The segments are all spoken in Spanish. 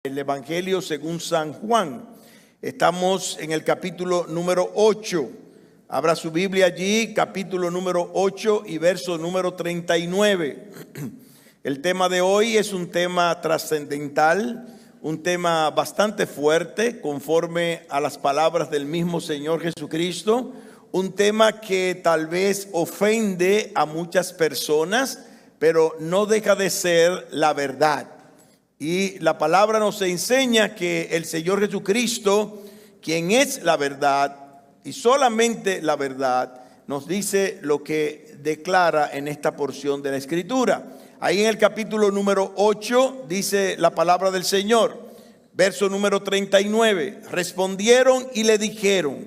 El Evangelio según San Juan. Estamos en el capítulo número 8. Abra su Biblia allí, capítulo número 8 y verso número 39. El tema de hoy es un tema trascendental, un tema bastante fuerte, conforme a las palabras del mismo Señor Jesucristo. Un tema que tal vez ofende a muchas personas, pero no deja de ser la verdad. Y la palabra nos enseña que el Señor Jesucristo, quien es la verdad y solamente la verdad, nos dice lo que declara en esta porción de la Escritura. Ahí en el capítulo número 8 dice la palabra del Señor, verso número 39. Respondieron y le dijeron: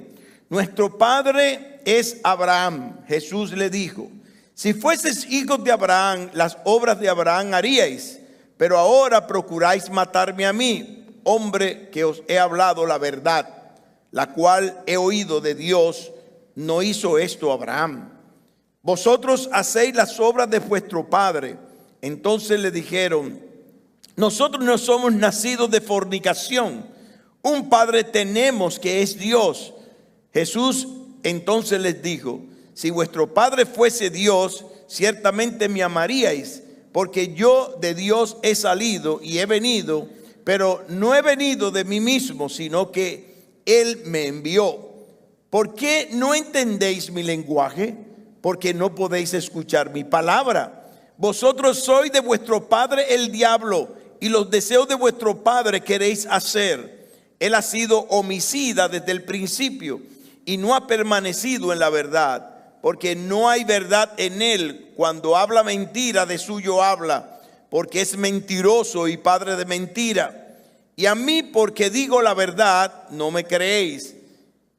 nuestro padre es Abraham. Jesús le dijo: si fueses hijos de Abraham, las obras de Abraham haríais. Pero ahora procuráis matarme a mí, hombre que os he hablado la verdad, la cual he oído de Dios. No hizo esto Abraham. Vosotros hacéis las obras de vuestro padre. Entonces le dijeron: nosotros no somos nacidos de fornicación. Un padre tenemos que es Dios. Jesús entonces les dijo: si vuestro padre fuese Dios, ciertamente me amaríais, porque yo de Dios he salido y he venido, pero no he venido de mí mismo, sino que Él me envió. ¿Por qué no entendéis mi lenguaje? Porque no podéis escuchar mi palabra. Vosotros sois de vuestro padre el diablo, y los deseos de vuestro padre queréis hacer. Él ha sido homicida desde el principio, y no ha permanecido en la verdad, porque no hay verdad en él. Cuando habla mentira, de suyo habla, porque es mentiroso y padre de mentira. Y a mí, porque digo la verdad, no me creéis.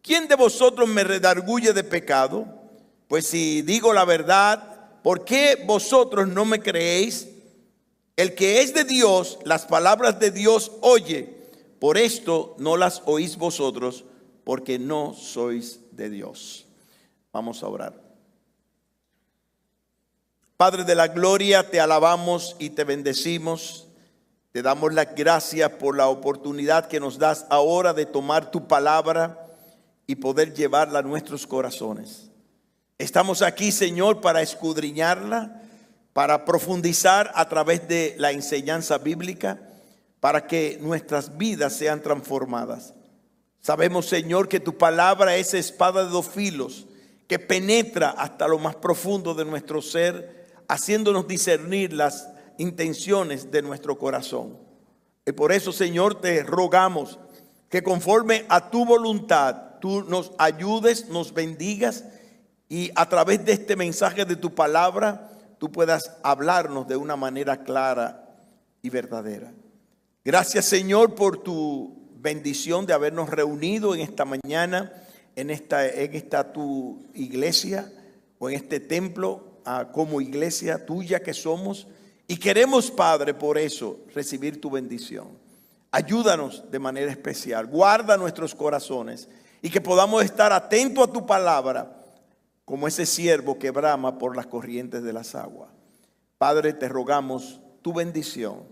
¿Quién de vosotros me redarguye de pecado? Pues si digo la verdad, ¿por qué vosotros no me creéis? El que es de Dios, las palabras de Dios oye. Por esto no las oís vosotros, porque no sois de Dios. Vamos a orar. Padre de la gloria, te alabamos y te bendecimos. Te damos las gracias por la oportunidad que nos das ahora de tomar tu palabra y poder llevarla a nuestros corazones. Estamos aquí, Señor, para escudriñarla, para profundizar a través de la enseñanza bíblica, para que nuestras vidas sean transformadas. Sabemos, Señor, que tu palabra es espada de dos filos, que penetra hasta lo más profundo de nuestro ser, haciéndonos discernir las intenciones de nuestro corazón. Y por eso, Señor, te rogamos que conforme a tu voluntad, tú nos ayudes, nos bendigas, y a través de este mensaje de tu palabra, tú puedas hablarnos de una manera clara y verdadera. Gracias, Señor, por tu bendición de habernos reunido en esta mañana, en esta tu iglesia, o en este templo, como iglesia tuya que somos, y queremos, Padre, por eso recibir tu bendición. Ayúdanos de manera especial, guarda nuestros corazones, y que podamos estar atentos a tu palabra, como ese siervo que brama por las corrientes de las aguas. Padre, te rogamos tu bendición,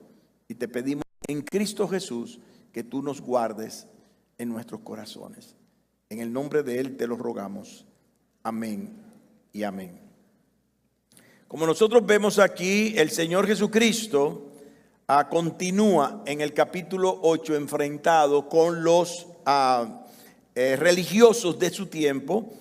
y te pedimos en Cristo Jesús que tú nos guardes en nuestros corazones. En el nombre de Él te lo rogamos. Amén y amén. Como nosotros vemos aquí, el Señor Jesucristo continúa en el capítulo 8 enfrentado con los religiosos de su tiempo,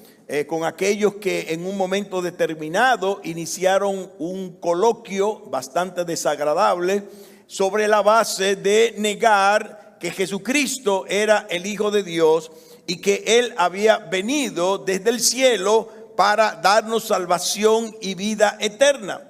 con aquellos que en un momento determinado iniciaron un coloquio bastante desagradable sobre la base de negar que Jesucristo era el Hijo de Dios y que Él había venido desde el cielo para darnos salvación y vida eterna.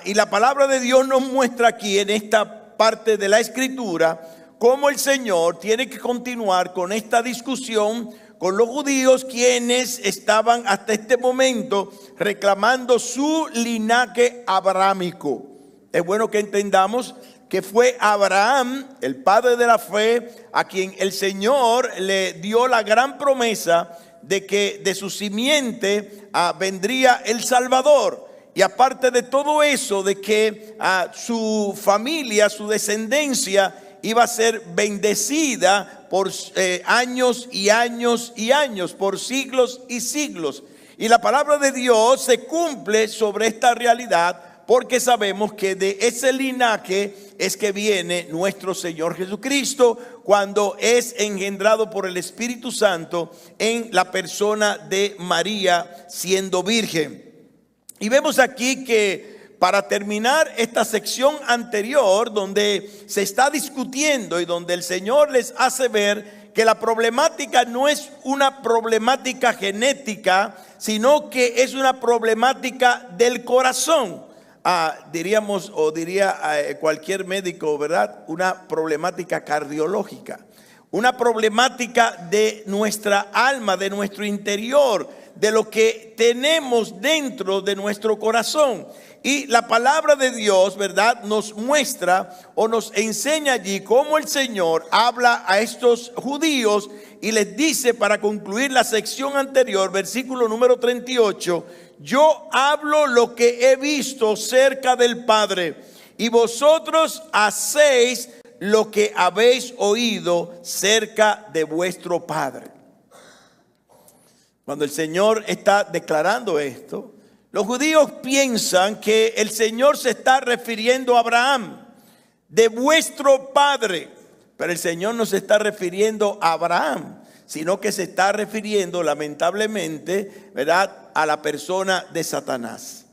Y la palabra de Dios nos muestra aquí en esta parte de la Escritura cómo el Señor tiene que continuar con esta discusión con los judíos, quienes estaban hasta este momento reclamando su linaje abrahámico. Es bueno que entendamos que fue Abraham, el padre de la fe, a quien el Señor le dio la gran promesa de que de su simiente vendría el Salvador. Y aparte de todo eso, de que su familia, su descendencia, iba a ser bendecida por años y años y años, por siglos y siglos. Y la palabra de Dios se cumple sobre esta realidad, porque sabemos que de ese linaje es que viene nuestro Señor Jesucristo, cuando es engendrado por el Espíritu Santo en la persona de María siendo virgen. Y vemos aquí que para terminar esta sección anterior, donde se está discutiendo y donde el Señor les hace ver que la problemática no es una problemática genética, sino que es una problemática del corazón. Diríamos, o diría cualquier médico, ¿verdad? Una problemática cardiológica, una problemática de nuestra alma, de nuestro interior, de lo que tenemos dentro de nuestro corazón. Y la palabra de Dios, ¿verdad?, nos muestra o nos enseña allí cómo el Señor habla a estos judíos y les dice, para concluir la sección anterior, versículo número 38, yo hablo lo que he visto cerca del Padre, y vosotros hacéis lo que habéis oído cerca de vuestro Padre. Cuando el Señor está declarando esto, los judíos piensan que el Señor se está refiriendo a Abraham, de vuestro Padre. Pero el Señor no se está refiriendo a Abraham, sino que se está refiriendo, lamentablemente, ¿verdad?, a la persona de Satanás.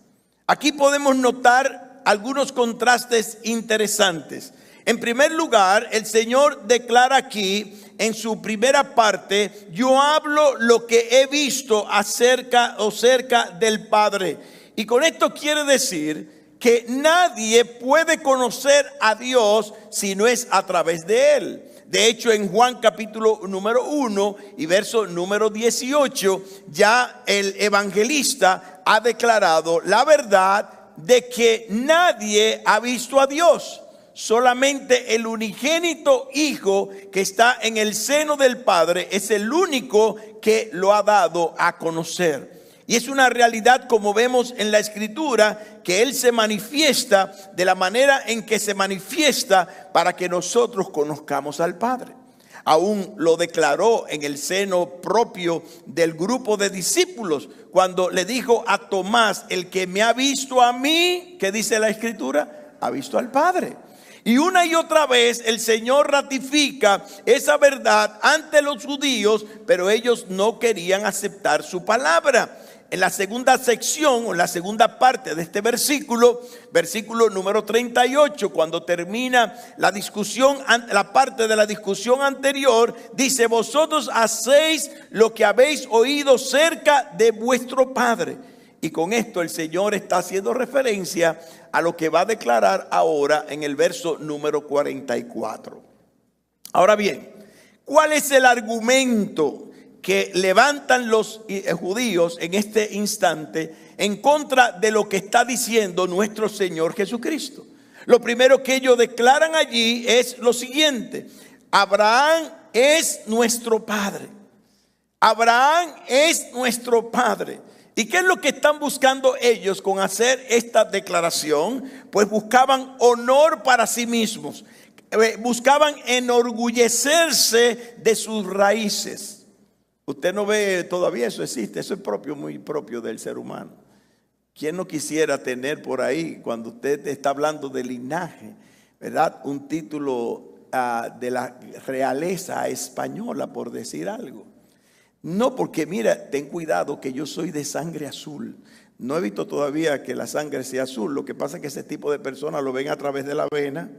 Aquí podemos notar algunos contrastes interesantes. En primer lugar, el Señor declara aquí en su primera parte, yo hablo lo que he visto cerca del Padre. Y con esto quiere decir que nadie puede conocer a Dios si no es a través de Él. De hecho, en Juan capítulo número 1 y verso número 18, ya el evangelista ha declarado la verdad de que nadie ha visto a Dios. Solamente el unigénito Hijo que está en el seno del Padre es el único que lo ha dado a conocer. Y es una realidad, como vemos en la Escritura, que Él se manifiesta de la manera en que se manifiesta para que nosotros conozcamos al Padre. Aún lo declaró en el seno propio del grupo de discípulos, cuando le dijo a Tomás, el que me ha visto a mí, ¿qué dice la Escritura? Ha visto al Padre. Y una y otra vez el Señor ratifica esa verdad ante los judíos, pero ellos no querían aceptar su palabra. En la segunda sección, o en la segunda parte de este versículo, versículo número 38, cuando termina la discusión, la parte de la discusión anterior, dice, vosotros hacéis lo que habéis oído cerca de vuestro Padre. Y con esto el Señor está haciendo referencia a lo que va a declarar ahora en el verso número 44. Ahora bien, ¿cuál es el argumento que levantan los judíos en este instante en contra de lo que está diciendo nuestro Señor Jesucristo? Lo primero que ellos declaran allí es lo siguiente: Abraham es nuestro padre. Abraham es nuestro padre. ¿Y qué es lo que están buscando ellos con hacer esta declaración? Pues buscaban honor para sí mismos, buscaban enorgullecerse de sus raíces. Usted no ve, todavía eso existe, eso es propio, muy propio del ser humano. ¿Quién no quisiera tener por ahí, cuando usted está hablando de linaje, ¿verdad?, un título de la realeza española, por decir algo? No, porque mira, ten cuidado que yo soy de sangre azul. No he visto todavía que la sangre sea azul. Lo que pasa es que ese tipo de personas lo ven a través de la vena,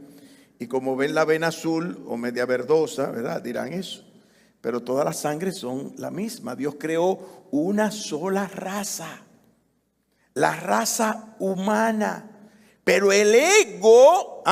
y como ven la vena azul o media verdosa, ¿verdad?, dirán eso. Pero todas las sangres son la misma. Dios creó una sola raza, la raza humana. Pero el ego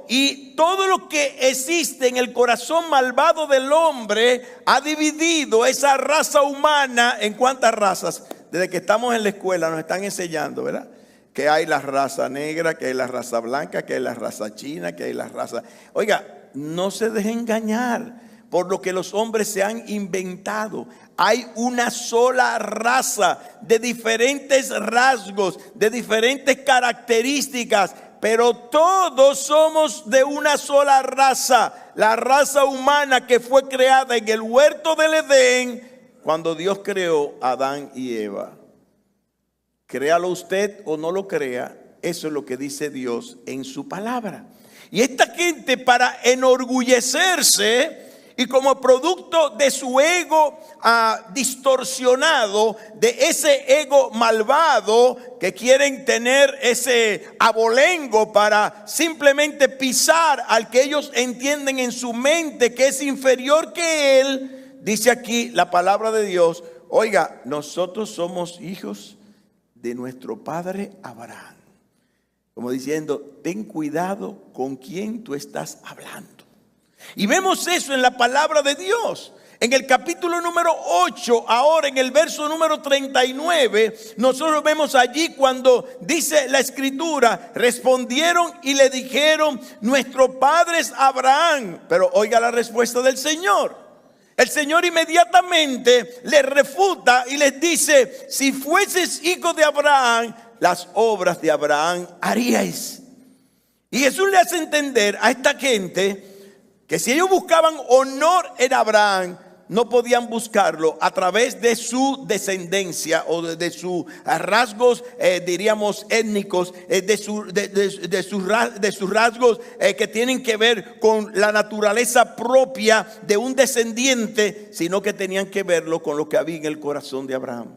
y todo lo que existe en el corazón malvado del hombre ha dividido esa raza humana en cuántas razas. Desde que estamos en la escuela nos están enseñando, ¿verdad?, que hay la raza negra, que hay la raza blanca, que hay la raza china, que hay la raza... Oiga, no se deje engañar por lo que los hombres se han inventado. Hay una sola raza de diferentes rasgos, de diferentes características, pero todos somos de una sola raza, la raza humana que fue creada en el huerto del Edén cuando Dios creó a Adán y Eva. Créalo usted o no lo crea, eso es lo que dice Dios en su palabra. Y esta gente, para enorgullecerse y como producto de su ego distorsionado, de ese ego malvado que quieren tener ese abolengo para simplemente pisar al que ellos entienden en su mente que es inferior que él, dice aquí la palabra de Dios, oiga, nosotros somos hijos de nuestro padre Abraham. Como diciendo, ten cuidado con quién tú estás hablando. Y vemos eso en la palabra de Dios. En el capítulo número 8, ahora en el verso número 39, nosotros vemos allí cuando dice la escritura, respondieron y le dijeron, nuestro padre es Abraham. Pero oiga la respuesta del Señor. El Señor inmediatamente les refuta y les dice, si fueses hijo de Abraham, las obras de Abraham haríais. Y Jesús le hace entender a esta gente que si ellos buscaban honor en Abraham, no podían buscarlo a través de su descendencia o de sus rasgos, diríamos étnicos, de sus rasgos que tienen que ver con la naturaleza propia de un descendiente, sino que tenían que verlo con lo que había en el corazón de Abraham.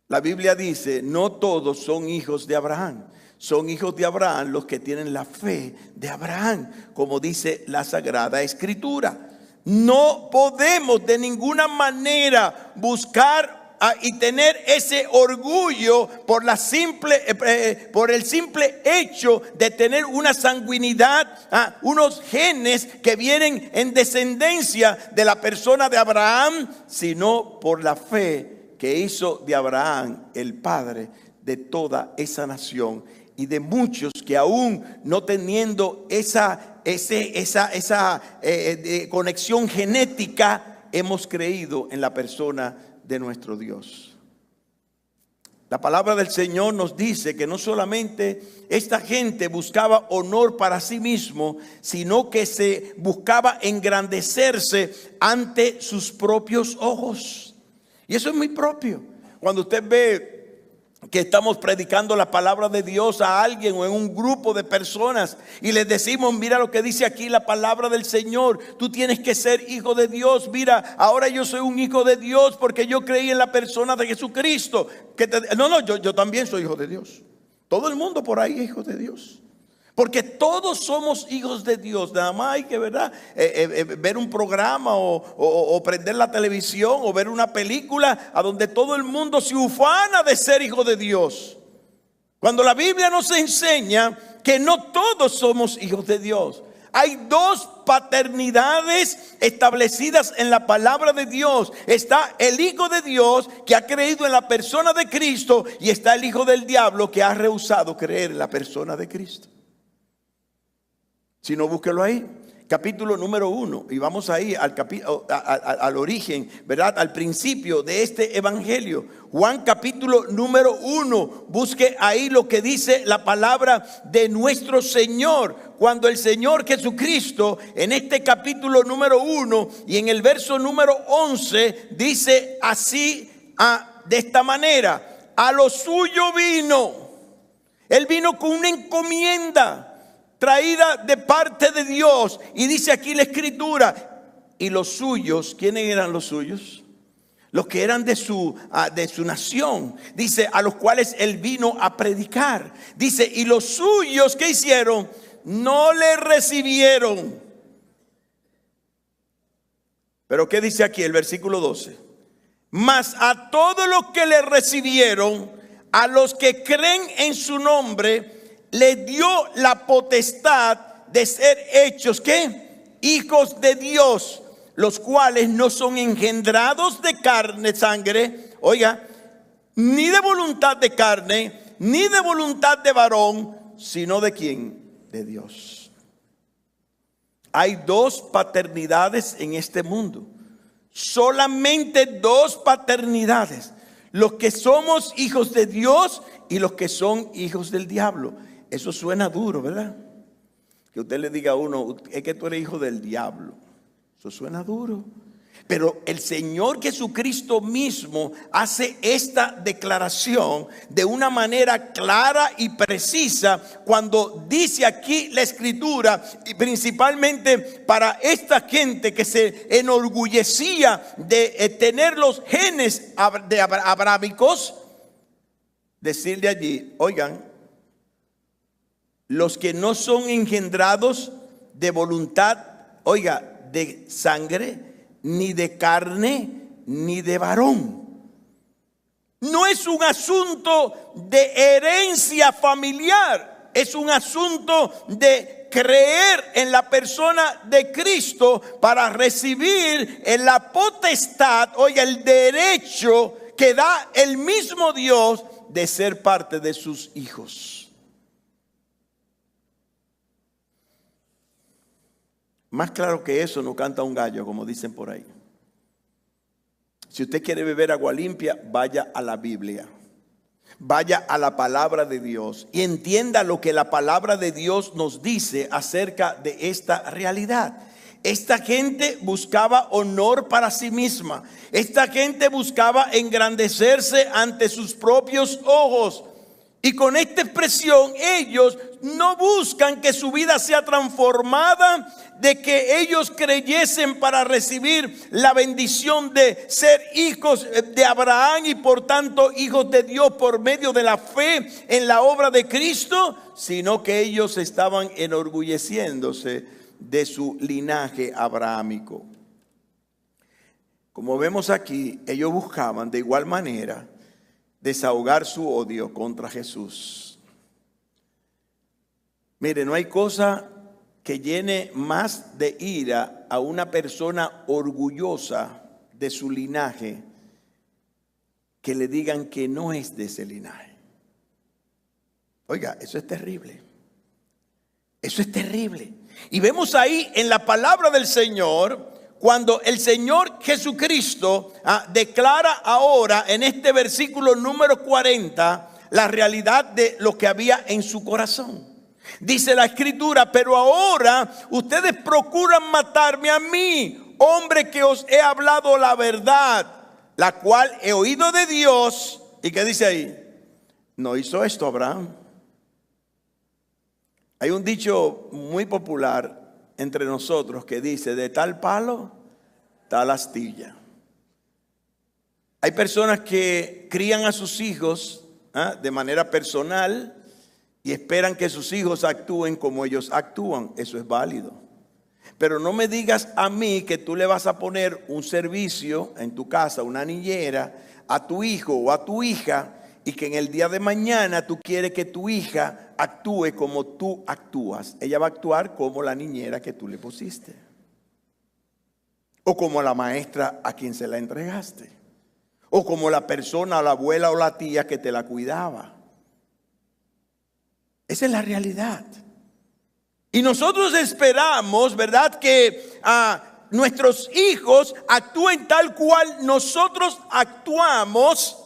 La Biblia dice, no todos son hijos de Abraham. Son hijos de Abraham los que tienen la fe de Abraham, como dice la Sagrada Escritura. No podemos de ninguna manera buscar y tener ese orgullo por el simple hecho de tener una sanguinidad, unos genes que vienen en descendencia de la persona de Abraham, sino por la fe que hizo de Abraham el padre de toda esa nación. Y de muchos que aún no teniendo esa conexión genética, hemos creído en la persona de nuestro Dios. La palabra del Señor nos dice que no solamente esta gente buscaba honor para sí mismo, sino que se buscaba engrandecerse ante sus propios ojos. Y eso es muy propio. Cuando usted ve que estamos predicando la palabra de Dios a alguien o en un grupo de personas y les decimos, mira lo que dice aquí la palabra del Señor, tú tienes que ser hijo de Dios, mira, ahora yo soy un hijo de Dios porque yo creí en la persona de Jesucristo. Yo también soy hijo de Dios. Todo el mundo por ahí es hijo de Dios. Porque todos somos hijos de Dios. Nada más hay que ver un programa o prender la televisión o ver una película a donde todo el mundo se ufana de ser hijo de Dios. Cuando la Biblia nos enseña que no todos somos hijos de Dios. Hay dos paternidades establecidas en la palabra de Dios. Está el hijo de Dios que ha creído en la persona de Cristo, y está el hijo del diablo que ha rehusado creer en la persona de Cristo. Si no, búsquelo ahí, capítulo número 1, y vamos ahí al origen, ¿verdad? Al principio de este evangelio. Juan capítulo número 1, busque ahí lo que dice la palabra de nuestro Señor. Cuando el Señor Jesucristo en este capítulo número 1 y en el verso número 11 dice así, de esta manera, a lo suyo vino. Él vino con una encomienda traída de parte de Dios, y dice aquí la escritura, y los suyos, ¿quiénes eran los suyos? Los que eran de su nación, dice, a los cuales él vino a predicar. Dice, y los suyos, ¿qué hicieron? No le recibieron. Pero ¿qué dice aquí el versículo 12? Mas a todos los que le recibieron, a los que creen en su nombre, le dio la potestad de ser hechos, ¿qué? Hijos de Dios, los cuales no son engendrados de carne, sangre, oiga, ni de voluntad de carne, ni de voluntad de varón, sino de ¿quién? De Dios. Hay dos paternidades en este mundo, solamente dos paternidades, los que somos hijos de Dios y los que son hijos del diablo. Eso suena duro, ¿verdad? Que usted le diga a uno, es que tú eres hijo del diablo. Eso suena duro. Pero el Señor Jesucristo mismo hace esta declaración de una manera clara y precisa cuando dice aquí la Escritura, y principalmente para esta gente que se enorgullecía de tener los genes abrahámicos, decirle allí, oigan, los que no son engendrados de voluntad, oiga, de sangre, ni de carne, ni de varón. No es un asunto de herencia familiar, es un asunto de creer en la persona de Cristo para recibir en la potestad, oiga, el derecho que da el mismo Dios de ser parte de sus hijos. Más claro que eso no canta un gallo, como dicen por ahí. Si usted quiere beber agua limpia, vaya a la Biblia. Vaya a la palabra de Dios y entienda lo que la palabra de Dios nos dice acerca de esta realidad. Esta gente buscaba honor para sí misma. Esta gente buscaba engrandecerse ante sus propios ojos. Y con esta expresión ellos no buscan que su vida sea transformada, de que ellos creyesen para recibir la bendición de ser hijos de Abraham y por tanto hijos de Dios por medio de la fe en la obra de Cristo, sino que ellos estaban enorgulleciéndose de su linaje abrahámico. Como vemos aquí, ellos buscaban de igual manera desahogar su odio contra Jesús. Mire, no hay cosa que llene más de ira a una persona orgullosa de su linaje que le digan que no es de ese linaje. Oiga, eso es terrible. Eso es terrible. Y vemos ahí en la palabra del Señor, cuando el Señor Jesucristo declara ahora en este versículo número 40 la realidad de lo que había en su corazón. Dice la Escritura, pero ahora ustedes procuran matarme a mí, hombre que os he hablado la verdad, la cual he oído de Dios. ¿Y qué dice ahí? ¿No hizo esto Abraham? Hay un dicho muy popular entre nosotros que dice, de tal palo, tal astilla. Hay personas que crían a sus hijos de manera personal y esperan que sus hijos actúen como ellos actúan. Eso es válido. Pero no me digas a mí que tú le vas a poner un servicio en tu casa, una niñera, a tu hijo o a tu hija, y que en el día de mañana tú quieres que tu hija actúe como tú actúas. Ella va a actuar como la niñera que tú le pusiste, o como la maestra a quien se la entregaste, o como la persona, la abuela o la tía que te la cuidaba. Esa es la realidad. Y nosotros esperamos, ¿verdad?, que nuestros hijos actúen tal cual nosotros actuamos,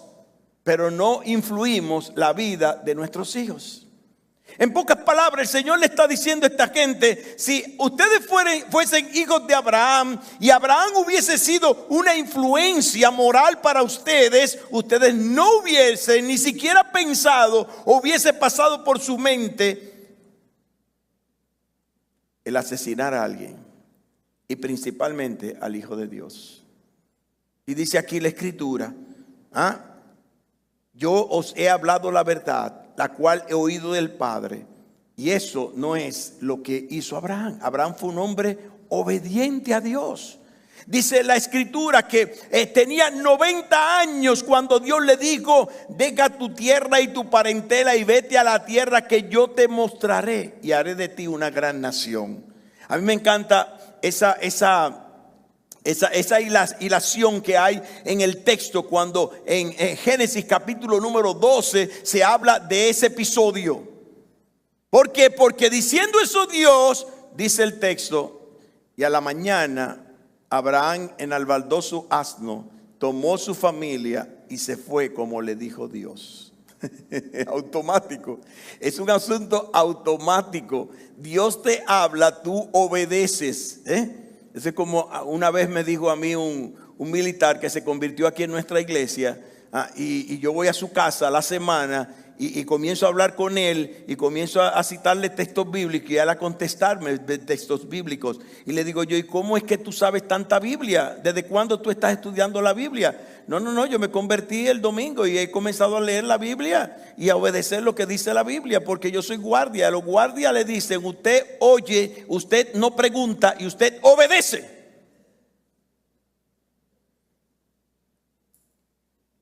pero no influimos la vida de nuestros hijos. En pocas palabras, el Señor le está diciendo a esta gente, si ustedes fuesen hijos de Abraham y Abraham hubiese sido una influencia moral para ustedes, ustedes no hubiesen ni siquiera pensado o hubiese pasado por su mente el asesinar a alguien, y principalmente al Hijo de Dios. Y dice aquí la Escritura, yo os he hablado la verdad, la cual he oído del Padre. Y eso no es lo que hizo Abraham. Abraham fue un hombre obediente a Dios. Dice la Escritura que tenía 90 años cuando Dios le dijo, deja tu tierra y tu parentela y vete a la tierra que yo te mostraré y haré de ti una gran nación. A mí me encanta esa hilación que hay en el texto cuando en Génesis capítulo número 12 se habla de ese episodio. ¿Por qué? Porque diciendo eso Dios, dice el texto, y a la mañana Abraham enalbardó su asno, tomó su familia y se fue como le dijo Dios. Automático. Es un asunto automático. Dios te habla, tú obedeces. Eso es como una vez me dijo a mí un militar que se convirtió aquí en nuestra iglesia. Y yo voy a su casa a la semana y comienzo a hablar con él y comienzo a citarle textos bíblicos y él a contestarme de textos bíblicos. Y le digo yo, ¿y cómo es que tú sabes tanta Biblia? ¿Desde cuándo tú estás estudiando la Biblia? No, yo me convertí el domingo y he comenzado a leer la Biblia y a obedecer lo que dice la Biblia, porque yo soy guardia. A los guardias le dicen, usted oye, usted no pregunta y usted obedece.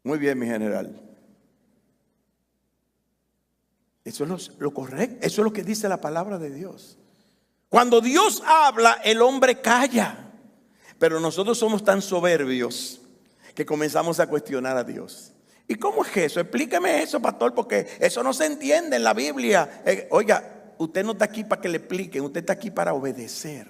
Muy bien, mi general. Eso es lo correcto. Eso es lo que dice la palabra de Dios. Cuando Dios habla, el hombre calla. Pero nosotros somos tan soberbios que comenzamos a cuestionar a Dios. ¿Y cómo es eso? Explíqueme eso, pastor, porque eso no se entiende en la Biblia. Oiga, usted no está aquí para que le expliquen, usted está aquí para obedecer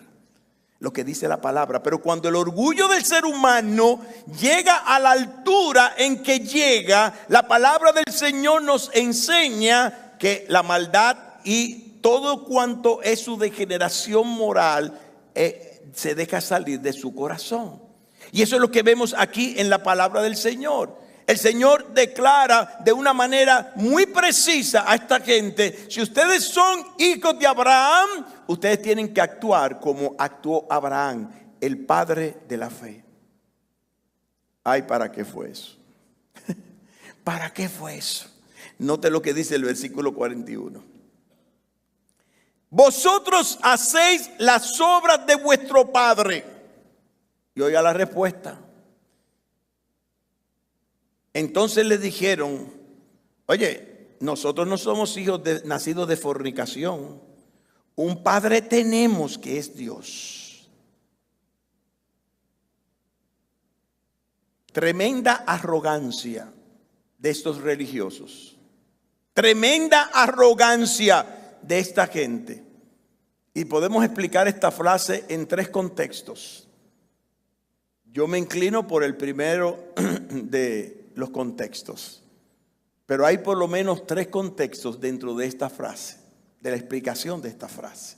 lo que dice la palabra. Pero cuando el orgullo del ser humano llega a la altura en que llega, la palabra del Señor nos enseña que la maldad y todo cuanto es su degeneración moral se deja salir de su corazón. Y eso es lo que vemos aquí en la palabra del Señor. El Señor declara de una manera muy precisa a esta gente: si ustedes son hijos de Abraham, ustedes tienen que actuar como actuó Abraham, el padre de la fe. Ay, ¿para qué fue eso? ¿Para qué fue eso? Note lo que dice el versículo 41. Vosotros hacéis las obras de vuestro padre. Y oiga la respuesta. Entonces le dijeron: oye, nosotros no somos hijos nacidos de fornicación. Un padre tenemos que es Dios. Tremenda arrogancia de estos religiosos. Tremenda arrogancia de esta gente. Y podemos explicar esta frase en tres contextos. Yo me inclino por el primero de los contextos. Pero hay por lo menos tres contextos dentro de esta frase, de la explicación de esta frase.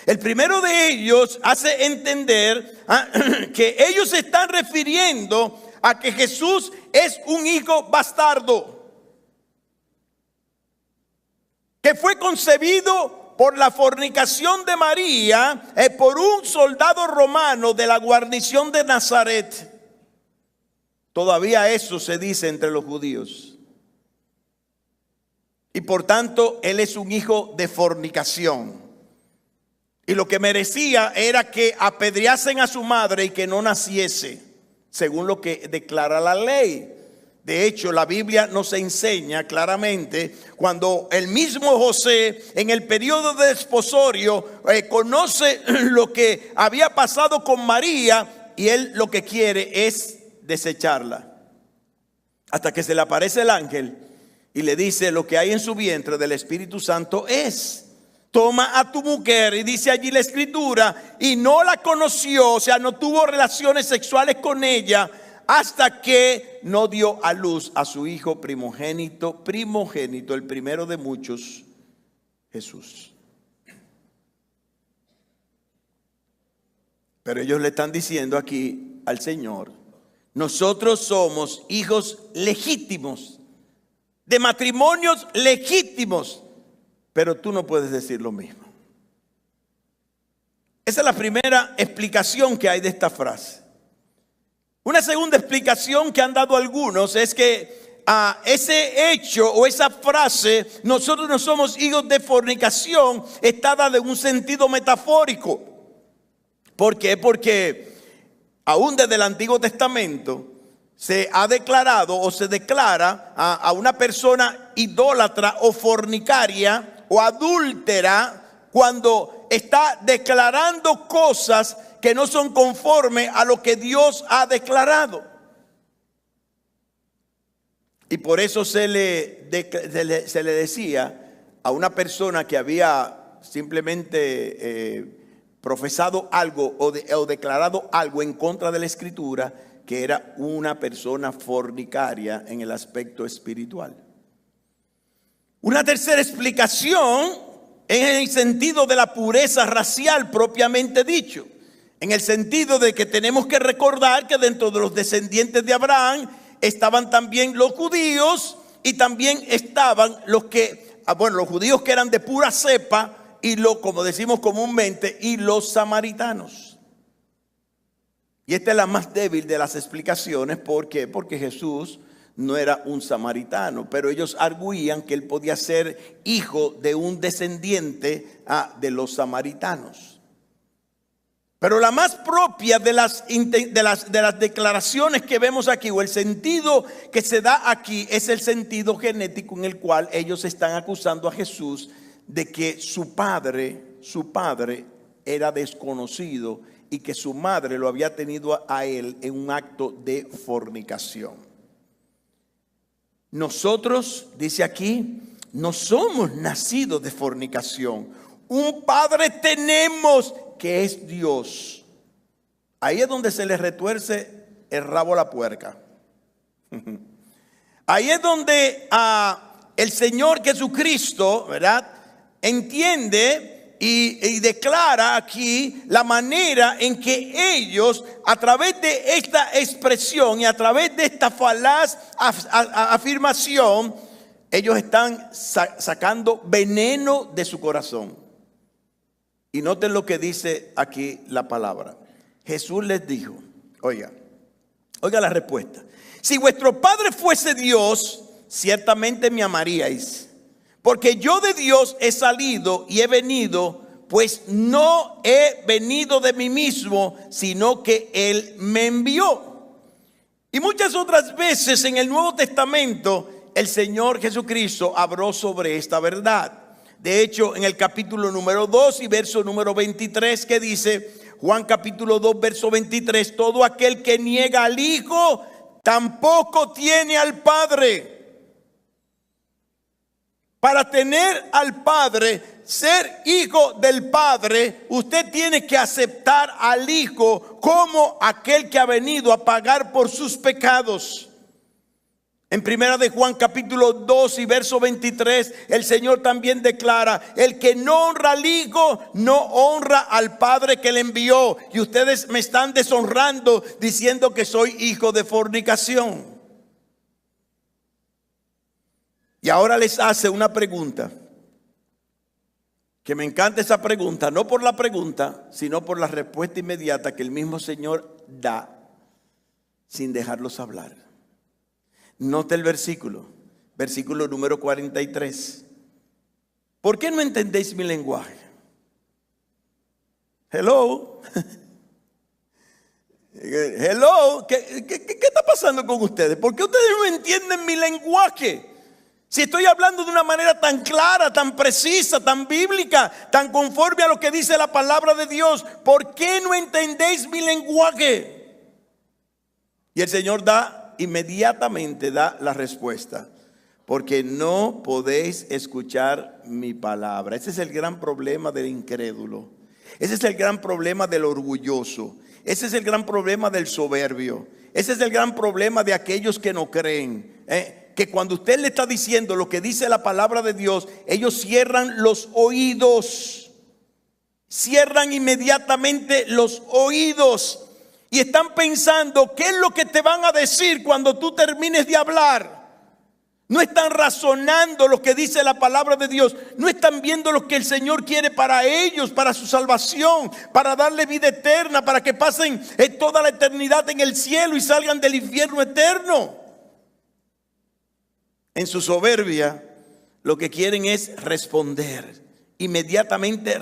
El primero de ellos hace entender que ellos se están refiriendo a que Jesús es un hijo bastardo, que fue concebido por la fornicación de María por un soldado romano de la guarnición de Nazaret. Todavía eso se dice entre los judíos. Y por tanto, él es un hijo de fornicación. Y lo que merecía era que apedreasen a su madre y que no naciese, según lo que declara la ley. De hecho, la Biblia nos enseña claramente cuando el mismo José, en el periodo de desposorio, conoce lo que había pasado con María, y él lo que quiere es desecharla. Hasta que se le aparece el ángel y le dice: lo que hay en su vientre del Espíritu Santo es. Toma a tu mujer, y dice allí la escritura, y no la conoció, o sea, no tuvo relaciones sexuales con ella, hasta que no dio a luz a su hijo primogénito, el primero de muchos, Jesús. Pero ellos le están diciendo aquí al Señor: nosotros somos hijos legítimos, de matrimonios legítimos, pero tú no puedes decir lo mismo. Esa es la primera explicación que hay de esta frase. Una segunda explicación que han dado algunos es que ese hecho o esa frase, nosotros no somos hijos de fornicación, está dada en un sentido metafórico. ¿Por qué? Porque aún desde el Antiguo Testamento se ha declarado o se declara a una persona idólatra o fornicaria o adúltera cuando está declarando cosas que no son conforme a lo que Dios ha declarado. Y por eso se le decía a una persona que había simplemente profesado algo o declarado algo en contra de la Escritura, que era una persona fornicaria en el aspecto espiritual. Una tercera explicación en el sentido de la pureza racial propiamente dicho. En el sentido de que tenemos que recordar que dentro de los descendientes de Abraham estaban también los judíos y también estaban los judíos que eran de pura cepa y como decimos comúnmente, y los samaritanos. Y esta es la más débil de las explicaciones. ¿Por qué? Porque Jesús no era un samaritano, pero ellos arguían que él podía ser hijo de un descendiente de los samaritanos. Pero la más propia de las declaraciones que vemos aquí, o el sentido que se da aquí, es el sentido genético en el cual ellos están acusando a Jesús de que su padre era desconocido y que su madre lo había tenido a él en un acto de fornicación. Nosotros, dice aquí, no somos nacidos de fornicación. Un padre tenemos que es Dios. Ahí es donde se le retuerce el rabo a la puerca. Ahí es donde el Señor Jesucristo, ¿verdad?, entiende y declara aquí la manera en que ellos, a través de esta expresión y a través de esta falaz afirmación, ellos están sacando veneno de su corazón. Y noten lo que dice aquí la palabra. Jesús les dijo, oiga la respuesta: si vuestro Padre fuese Dios, ciertamente me amaríais, porque yo de Dios he salido y he venido, pues no he venido de mí mismo, sino que Él me envió. Y muchas otras veces en el Nuevo Testamento el Señor Jesucristo habló sobre esta verdad. De hecho, en el capítulo número 2 y verso número 23, que dice, Juan capítulo 2, verso 23, todo aquel que niega al Hijo tampoco tiene al Padre. Para tener al Padre, ser hijo del Padre, usted tiene que aceptar al Hijo como aquel que ha venido a pagar por sus pecados. En primera de Juan capítulo 2 y verso 23, el Señor también declara, el que no honra al Hijo, no honra al Padre que le envió. Y ustedes me están deshonrando diciendo que soy hijo de fornicación. Y ahora les hace una pregunta, que me encanta esa pregunta, no por la pregunta, sino por la respuesta inmediata que el mismo Señor da, sin dejarlos hablar. Note el versículo número 43. ¿Por qué no entendéis mi lenguaje? Hello. Hello. ¿Qué está pasando con ustedes? ¿Por qué ustedes no entienden mi lenguaje? Si estoy hablando de una manera tan clara, tan precisa, tan bíblica, tan conforme a lo que dice la palabra de Dios, ¿por qué no entendéis mi lenguaje? Y el Señor inmediatamente da la respuesta: porque no podéis escuchar mi palabra. Ese es el gran problema del incrédulo. Ese es el gran problema del orgulloso. Ese es el gran problema del soberbio. Ese es el gran problema de aquellos que no creen. Que cuando usted le está diciendo lo que dice la palabra de Dios, ellos cierran los oídos. Cierran inmediatamente los oídos. Y están pensando qué es lo que te van a decir cuando tú termines de hablar. No están razonando lo que dice la palabra de Dios. No están viendo lo que el Señor quiere para ellos, para su salvación, para darle vida eterna, para que pasen toda la eternidad en el cielo y salgan del infierno eterno. En su soberbia, lo que quieren es responder, inmediatamente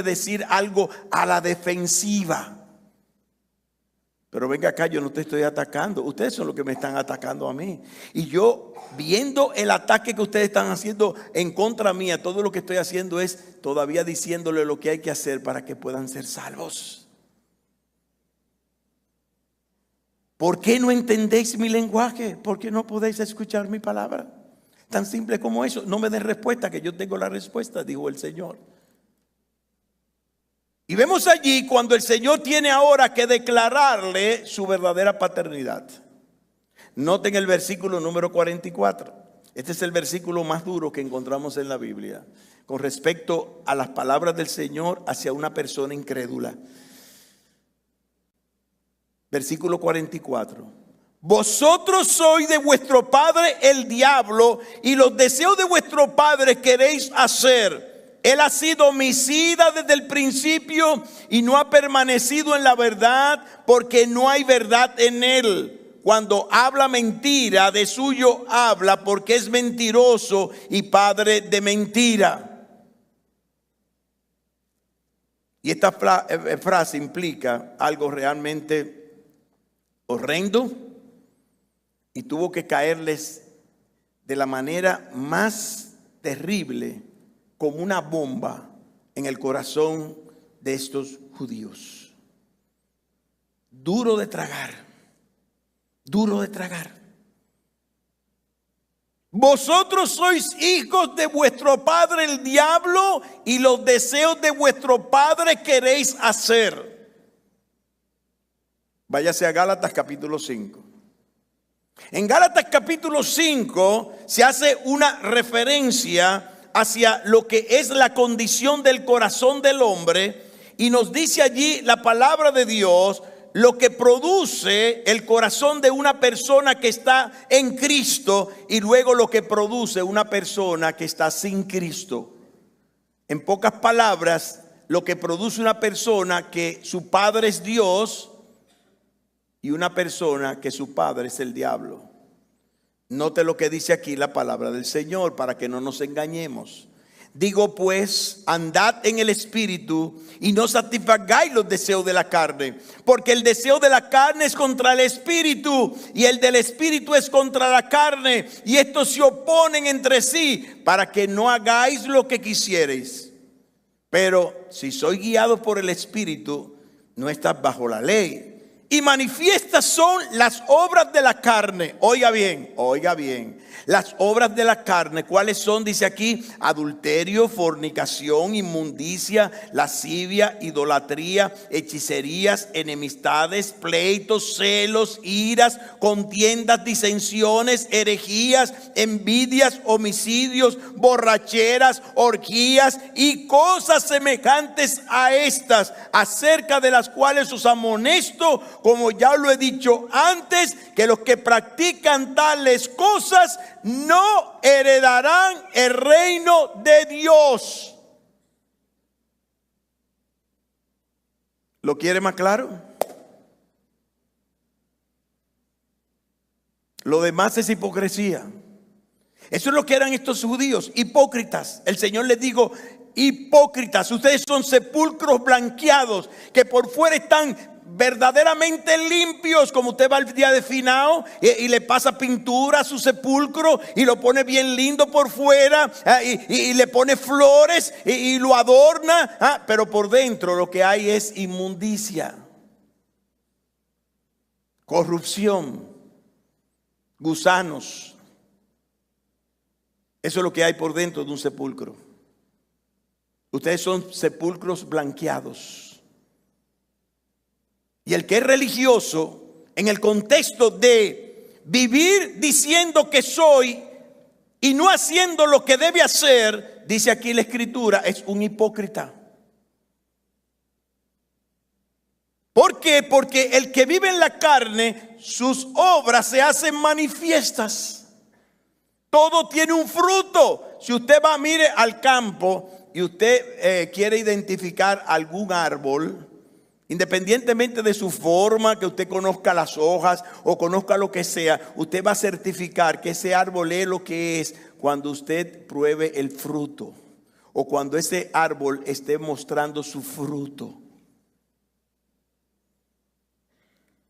decir algo a la defensiva. Pero venga acá, yo no te estoy atacando. Ustedes son los que me están atacando a mí. Y yo, viendo el ataque que ustedes están haciendo en contra mía, todo lo que estoy haciendo es todavía diciéndole lo que hay que hacer para que puedan ser salvos. ¿Por qué no entendéis mi lenguaje? ¿Por qué no podéis escuchar mi palabra? Tan simple como eso. No me den respuesta, que yo tengo la respuesta, dijo el Señor. Y vemos allí cuando el Señor tiene ahora que declararle su verdadera paternidad. Noten el versículo número 44. Este es el versículo más duro que encontramos en la Biblia con respecto a las palabras del Señor hacia una persona incrédula. Versículo 44. Vosotros sois de vuestro padre el diablo, y los deseos de vuestro padre queréis hacer. Él ha sido homicida desde el principio y no ha permanecido en la verdad, porque no hay verdad en él. Cuando habla mentira, de suyo habla, porque es mentiroso y padre de mentira. Y esta frase implica algo realmente horrendo, y tuvo que caerles de la manera más terrible, como una bomba en el corazón de estos judíos. Duro de tragar, duro de tragar. Vosotros sois hijos de vuestro padre el diablo, y los deseos de vuestro padre queréis hacer. Váyase a Gálatas capítulo 5. En Gálatas capítulo 5 se hace una referencia hacia lo que es la condición del corazón del hombre, y nos dice allí la palabra de Dios lo que produce el corazón de una persona que está en Cristo, y luego lo que produce una persona que está sin Cristo. En pocas palabras, lo que produce una persona que su padre es Dios y una persona que su padre es el diablo. Note lo que dice aquí la palabra del Señor para que no nos engañemos. Digo pues, andad en el Espíritu y no satisfagáis los deseos de la carne, porque el deseo de la carne es contra el Espíritu y el del Espíritu es contra la carne, y estos se oponen entre sí para que no hagáis lo que quisierais. Pero si sois guiados por el Espíritu, no estás bajo la ley. Y manifiestas son las obras de la carne. Oiga bien, oiga bien. Las obras de la carne, ¿cuáles son? Dice aquí: adulterio, fornicación, inmundicia, lascivia, idolatría, hechicerías, enemistades, pleitos, celos, iras, contiendas, disensiones, herejías, envidias, homicidios, borracheras, orgías y cosas semejantes a estas, acerca de las cuales os amonesto, como ya lo he dicho antes, que los que practican tales cosas no heredarán el reino de Dios. ¿Lo quiere más claro? Lo demás es hipocresía. Eso es lo que eran estos judíos, hipócritas. El Señor les dijo: hipócritas, ustedes son sepulcros blanqueados, que por fuera están verdaderamente limpios, como usted va al día de finao y le pasa pintura a su sepulcro y lo pone bien lindo por fuera, y le pone flores y lo adorna, pero por dentro lo que hay es inmundicia, corrupción, gusanos. Eso es lo que hay por dentro de un sepulcro. Ustedes son sepulcros blanqueados. Y el que es religioso, en el contexto de vivir diciendo que soy y no haciendo lo que debe hacer, dice aquí la Escritura, es un hipócrita. ¿Por qué? Porque el que vive en la carne, sus obras se hacen manifiestas. Todo tiene un fruto. Si usted va, mire al campo y usted quiere identificar algún árbol, independientemente de su forma, que usted conozca las hojas o conozca lo que sea, usted va a certificar que ese árbol es lo que es cuando usted pruebe el fruto, o cuando ese árbol esté mostrando su fruto.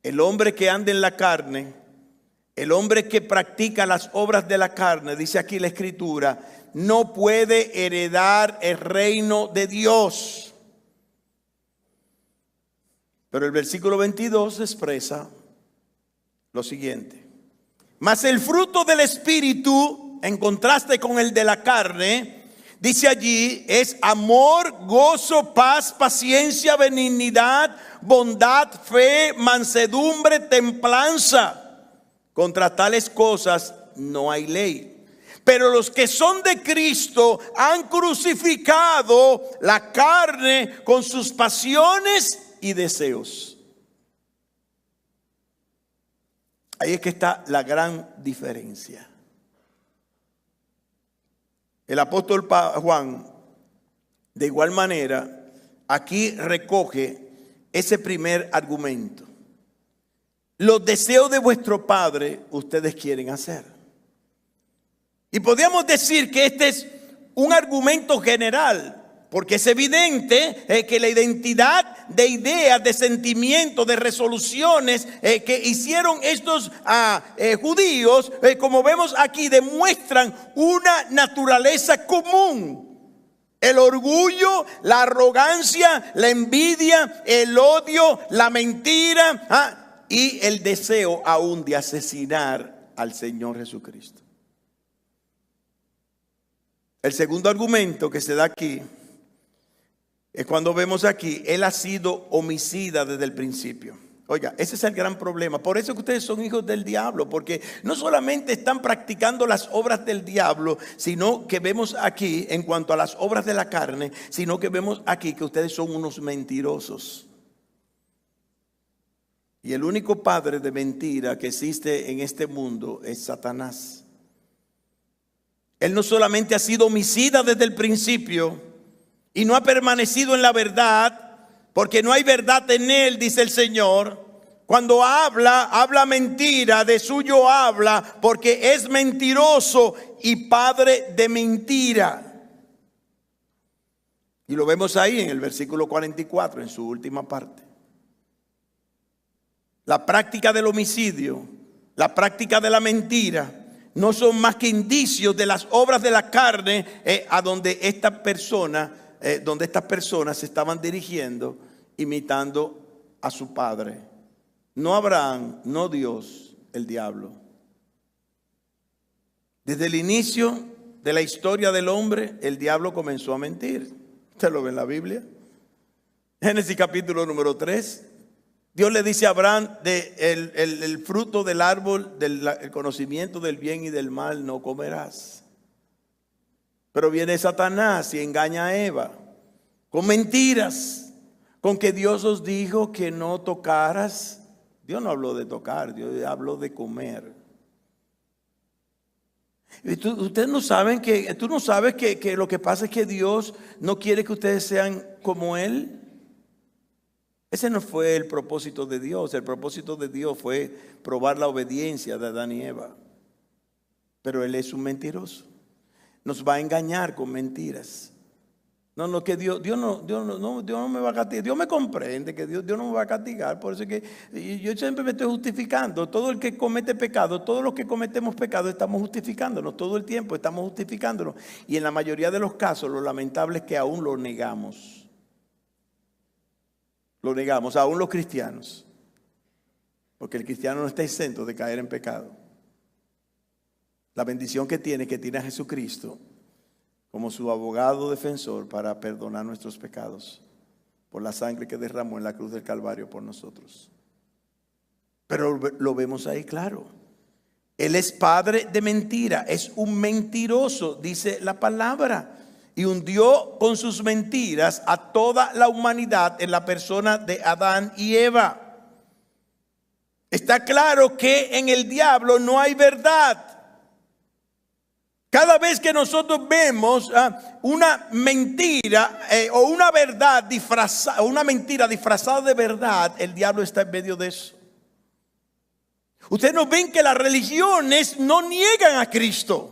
El hombre que anda en la carne, el hombre que practica las obras de la carne, dice aquí la Escritura, no puede heredar el reino de Dios. Pero el versículo 22 expresa lo siguiente: mas el fruto del Espíritu, en contraste con el de la carne, dice allí, es amor, gozo, paz, paciencia, benignidad, bondad, fe, mansedumbre, templanza. Contra tales cosas no hay ley. Pero los que son de Cristo han crucificado la carne con sus pasiones y deseos. Ahí es que está la gran diferencia. El apóstol Juan, de igual manera, aquí recoge ese primer argumento. Los deseos de vuestro padre ustedes quieren hacer. Y podríamos decir que este es un argumento general, porque es evidente que la identidad de ideas, de sentimientos, de resoluciones que hicieron estos judíos, como vemos aquí, demuestran una naturaleza común. El orgullo, la arrogancia, la envidia, el odio, la mentira y el deseo aún de asesinar al Señor Jesucristo. El segundo argumento que se da aquí es cuando vemos aquí, él ha sido homicida desde el principio. Oiga, ese es el gran problema. Por eso que ustedes son hijos del diablo, porque no solamente están practicando las obras del diablo, sino que vemos aquí, en cuanto a las obras de la carne, sino que vemos aquí que ustedes son unos mentirosos. Y el único padre de mentira que existe en este mundo es Satanás. Él no solamente ha sido homicida desde el principio y no ha permanecido en la verdad, porque no hay verdad en él, dice el Señor. Cuando habla mentira, de suyo habla, porque es mentiroso y padre de mentira. Y lo vemos ahí en el versículo 44, en su última parte. La práctica del homicidio, la práctica de la mentira, no son más que indicios de las obras de la carne a donde estas personas se estaban dirigiendo, imitando a su padre. No Abraham, no Dios, el diablo. Desde el inicio de la historia del hombre, el diablo comenzó a mentir. ¿Usted lo ve en la Biblia? Génesis capítulo número 3. Dios le dice a Abraham, el fruto del árbol del conocimiento del bien y del mal no comerás. Pero viene Satanás y engaña a Eva con mentiras, con que Dios os dijo que no tocaras. Dios no habló de tocar, Dios habló de comer. Y ustedes no saben tú no sabes que lo que pasa es que Dios no quiere que ustedes sean como Él. Ese no fue el propósito de Dios. El propósito de Dios fue probar la obediencia de Adán y Eva. Pero Él es un mentiroso. Nos va a engañar con mentiras. No, que Dios no me va a castigar. Dios me comprende que Dios no me va a castigar. Por eso es que yo siempre me estoy justificando. Todo el que comete pecado, todos los que cometemos pecado, estamos justificándonos. Todo el tiempo estamos justificándonos. Y en la mayoría de los casos, lo lamentable es que aún lo negamos. Lo negamos, aún los cristianos. Porque el cristiano no está exento de caer en pecado. La bendición que tiene a Jesucristo como su abogado defensor para perdonar nuestros pecados por la sangre que derramó en la cruz del Calvario por nosotros. Pero lo vemos ahí claro. Él es padre de mentira, es un mentiroso, dice la palabra. Y hundió con sus mentiras a toda la humanidad en la persona de Adán y Eva. Está claro que en el diablo no hay verdad. Cada vez que nosotros vemos una mentira o una verdad disfrazada, una mentira disfrazada de verdad, el diablo está en medio de eso. Ustedes no ven que las religiones no niegan a Cristo.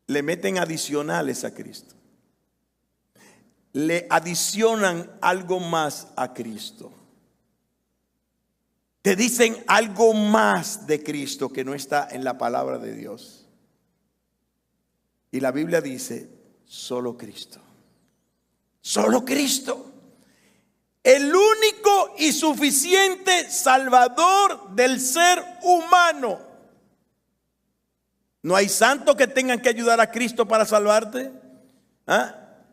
Le meten adicionales a Cristo. Le adicionan algo más a Cristo. Te dicen algo más de Cristo que no está en la palabra de Dios. Y la Biblia dice, solo Cristo. Solo Cristo. El único y suficiente Salvador del ser humano. No hay santos que tengan que ayudar a Cristo para salvarte.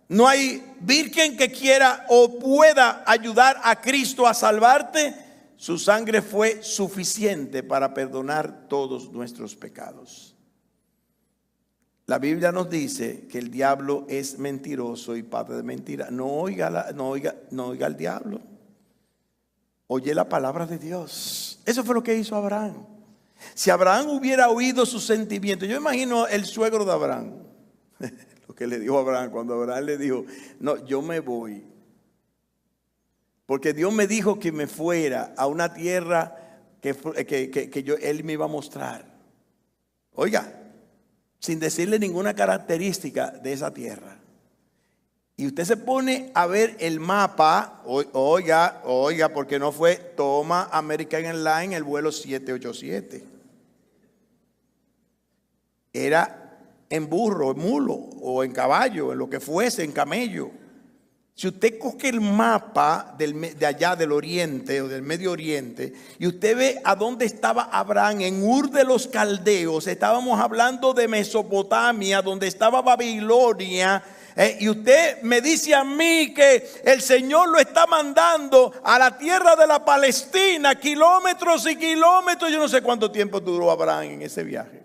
No hay virgen que quiera o pueda ayudar a Cristo a salvarte. su sangre fue suficiente para perdonar todos nuestros pecados. La Biblia nos dice que el diablo es mentiroso y padre de mentira. No oiga al diablo. Oye la palabra de Dios. Eso fue lo que hizo Abraham. Si Abraham hubiera oído sus sentimientos, yo imagino el suegro de Abraham, lo que le dijo a Abraham cuando Abraham le dijo, no, yo me voy. Porque Dios me dijo que me fuera a una tierra que Él me iba a mostrar. Oiga, sin decirle ninguna característica de esa tierra. Y usted se pone a ver el mapa, oiga, porque no fue toma American Airlines el vuelo 787. Era en burro, en mulo o en caballo, en lo que fuese, en camello. Si usted coge el mapa de allá del oriente o del Medio Oriente y usted ve a dónde estaba Abraham, en Ur de los Caldeos, estábamos hablando de Mesopotamia, donde estaba Babilonia, y usted me dice a mí que el Señor lo está mandando a la tierra de la Palestina, kilómetros y kilómetros. Yo no sé cuánto tiempo duró Abraham en ese viaje,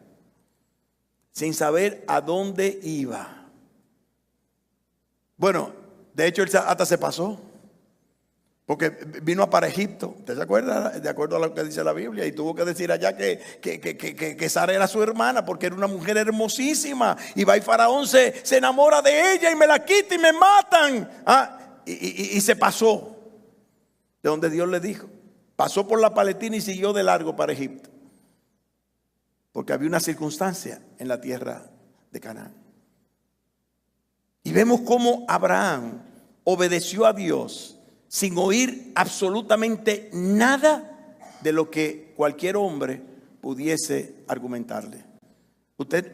sin saber a dónde iba. Bueno, de hecho, él hasta se pasó, porque vino para Egipto. ¿Usted se acuerda? De acuerdo a lo que dice la Biblia. Y tuvo que decir allá que Sara era su hermana, porque era una mujer hermosísima. Y va y Faraón se enamora de ella y me la quita y me matan. Y se pasó de donde Dios le dijo. Pasó por la Palestina y siguió de largo para Egipto, porque había una circunstancia en la tierra de Canaán. Y vemos cómo Abraham obedeció a Dios sin oír absolutamente nada de lo que cualquier hombre pudiese argumentarle.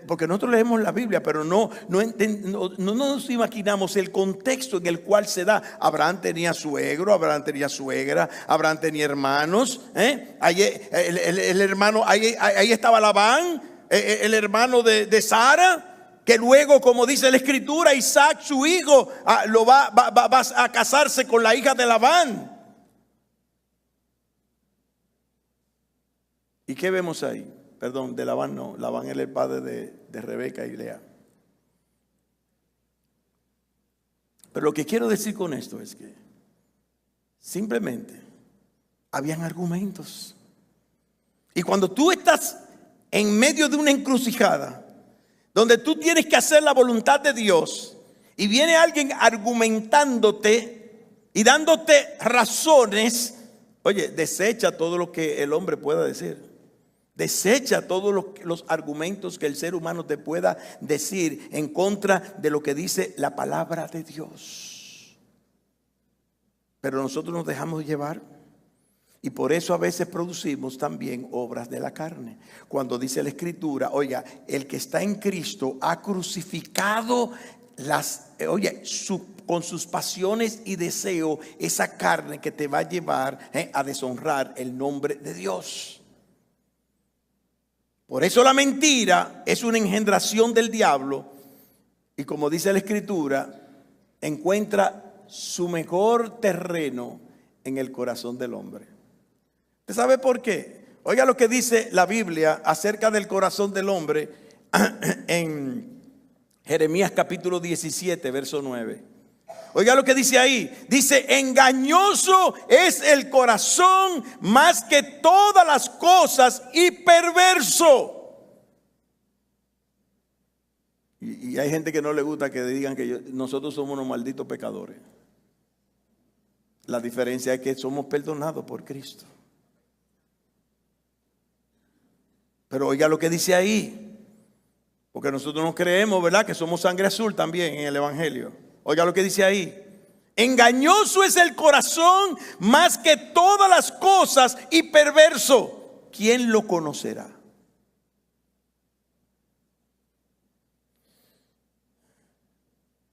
Porque nosotros leemos la Biblia, pero no nos imaginamos el contexto en el cual se da. Abraham tenía suegro, Abraham tenía suegra, Abraham tenía hermanos. El hermano, ahí estaba Labán, el hermano de Sara. Que luego, como dice la Escritura, Isaac, su hijo, va a casarse con la hija de Labán. ¿Y qué vemos ahí? Perdón, de Labán no. Labán era el padre de Rebeca y Lea. Pero lo que quiero decir con esto es que simplemente habían argumentos. Y cuando tú estás en medio de una encrucijada, donde tú tienes que hacer la voluntad de Dios, y viene alguien argumentándote y dándote razones, oye, desecha todo lo que el hombre pueda decir. Desecha todos los argumentos que el ser humano te pueda decir en contra de lo que dice la palabra de Dios. Pero nosotros nos dejamos llevar. Y por eso a veces producimos también obras de la carne. Cuando dice la Escritura, oiga, el que está en Cristo ha crucificado con sus pasiones y deseo esa carne que te va a llevar a deshonrar el nombre de Dios. Por eso la mentira es una engendración del diablo. Y como dice la Escritura, encuentra su mejor terreno en el corazón del hombre. ¿Usted sabe por qué? Oiga lo que dice la Biblia acerca del corazón del hombre en Jeremías capítulo 17, verso 9. Oiga lo que dice ahí. Dice, engañoso es el corazón más que todas las cosas y perverso. Y hay gente que no le gusta que digan que nosotros somos unos malditos pecadores. La diferencia es que somos perdonados por Cristo. Pero oiga lo que dice ahí, porque nosotros no creemos, ¿verdad?, que somos sangre azul también en el Evangelio. Oiga lo que dice ahí. Engañoso es el corazón más que todas las cosas y perverso. ¿Quién lo conocerá?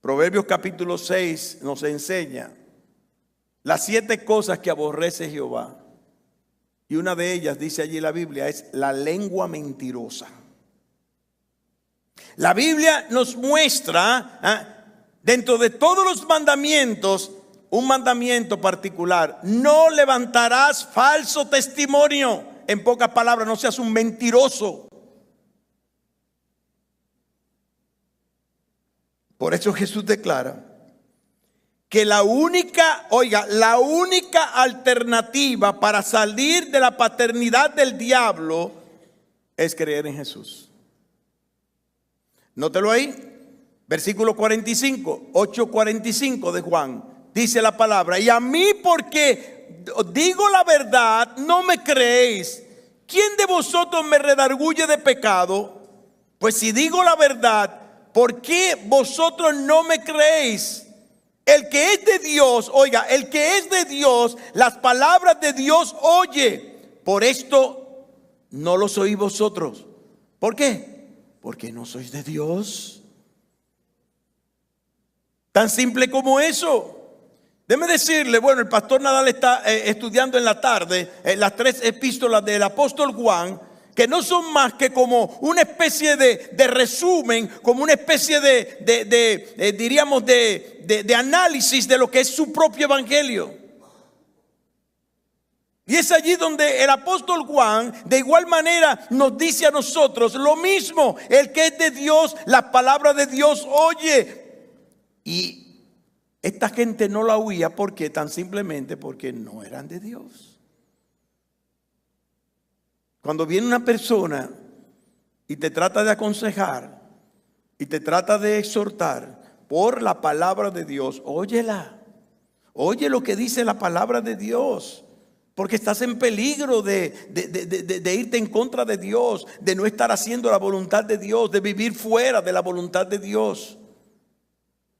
Proverbios capítulo 6 nos enseña las 7 cosas que aborrece Jehová. Y una de ellas, dice allí la Biblia, es la lengua mentirosa. La Biblia nos muestra, dentro de todos los mandamientos, un mandamiento particular: no levantarás falso testimonio. En pocas palabras, no seas un mentiroso. Por eso Jesús declara que la única alternativa para salir de la paternidad del diablo es creer en Jesús. Nótelo ahí. Versículo 45, 8:45 de Juan. Dice la palabra: y a mí, porque digo la verdad, no me creéis. ¿Quién de vosotros me redarguye de pecado? Pues si digo la verdad, ¿por qué vosotros no me creéis? El que es de Dios, el que es de Dios, las palabras de Dios oye. Por esto no los oís vosotros. ¿Por qué? Porque no sois de Dios. Tan simple como eso. Déjeme decirle, el pastor Nadal está estudiando en la tarde las 3 epístolas del apóstol Juan, que no son más que como una especie de resumen, como una especie diríamos de análisis de lo que es su propio evangelio. Y es allí donde el apóstol Juan de igual manera nos dice a nosotros lo mismo: el que es de Dios, las palabras de Dios oye. Y esta gente no la oía porque tan simplemente porque no eran de Dios. Cuando viene una persona y te trata de aconsejar y te trata de exhortar por la palabra de Dios, óyela. Oye lo que dice la palabra de Dios, porque estás en peligro de irte en contra de Dios, de no estar haciendo la voluntad de Dios, de vivir fuera de la voluntad de Dios.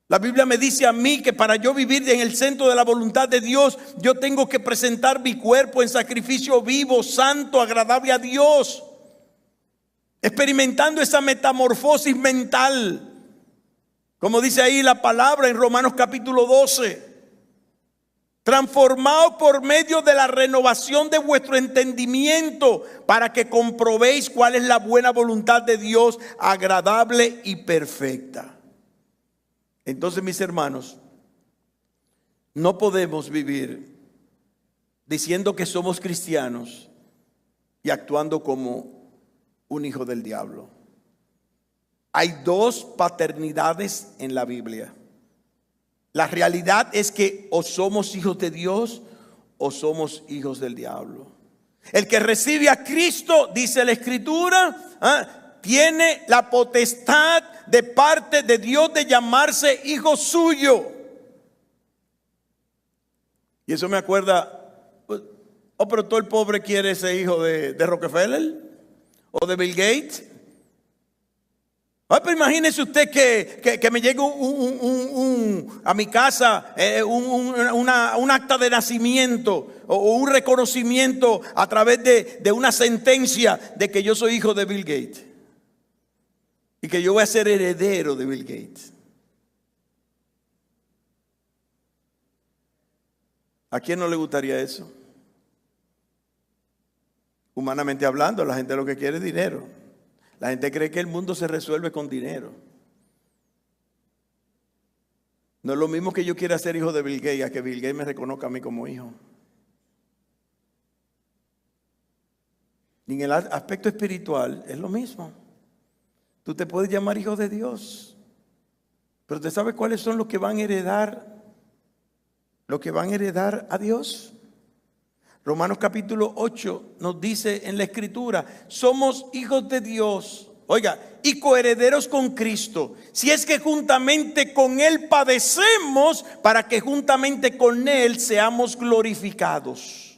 La Biblia me dice a mí que para yo vivir en el centro de la voluntad de Dios, yo tengo que presentar mi cuerpo en sacrificio vivo, santo, agradable a Dios, experimentando esa metamorfosis mental, como dice ahí la palabra en Romanos capítulo 12. Transformaos por medio de la renovación de vuestro entendimiento, para que comprobéis cuál es la buena voluntad de Dios, agradable y perfecta. Entonces, mis hermanos, no podemos vivir diciendo que somos cristianos y actuando como un hijo del diablo. Hay 2 paternidades en la Biblia. La realidad es que o somos hijos de Dios o somos hijos del diablo. El que recibe a Cristo, dice la Escritura, tiene la potestad de parte de Dios de llamarse hijo suyo. Y eso me acuerda, pero todo el pobre quiere ser hijo de Rockefeller o de Bill Gates. Pero imagínese usted que me llegue a mi casa un acta de nacimiento o un reconocimiento a través de una sentencia de que yo soy hijo de Bill Gates y que yo voy a ser heredero de Bill Gates. ¿A quién no le gustaría eso? Humanamente hablando, la gente lo que quiere es dinero. La gente cree que el mundo se resuelve con dinero. No es lo mismo que yo quiera ser hijo de Bill Gates a que Bill Gates me reconozca a mí como hijo. Y en el aspecto espiritual es lo mismo. Tú te puedes llamar hijo de Dios, pero ¿usted sabe cuáles son los que van a heredar? Los que van a heredar a Dios. Romanos capítulo 8 nos dice en la Escritura: somos hijos de Dios, y coherederos con Cristo, si es que juntamente con Él padecemos, para que juntamente con Él seamos glorificados.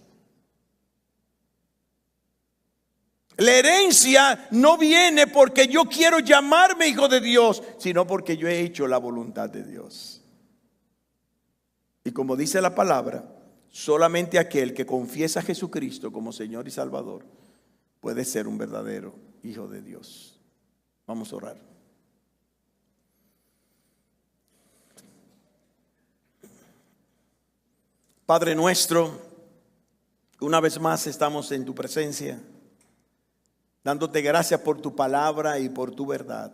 La herencia no viene porque yo quiero llamarme hijo de Dios, sino porque yo he hecho la voluntad de Dios. Y como dice la palabra, solamente aquel que confiesa a Jesucristo como Señor y Salvador puede ser un verdadero hijo de Dios. Vamos a orar. Padre nuestro, una vez más estamos en tu presencia, dándote gracias por tu palabra y por tu verdad.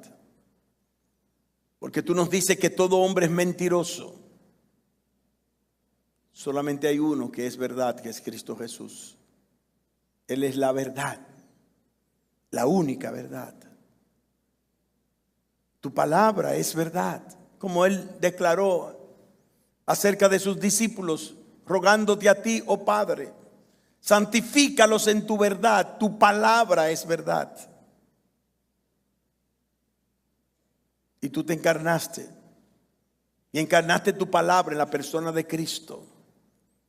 Porque tú nos dices que todo hombre es mentiroso. Solamente hay uno que es verdad, que es Cristo Jesús. Él es la verdad, la única verdad. Tu palabra es verdad, como Él declaró acerca de sus discípulos, rogándote a ti, oh Padre, santifícalos en tu verdad, tu palabra es verdad. Y tú te encarnaste, y encarnaste tu palabra en la persona de Cristo.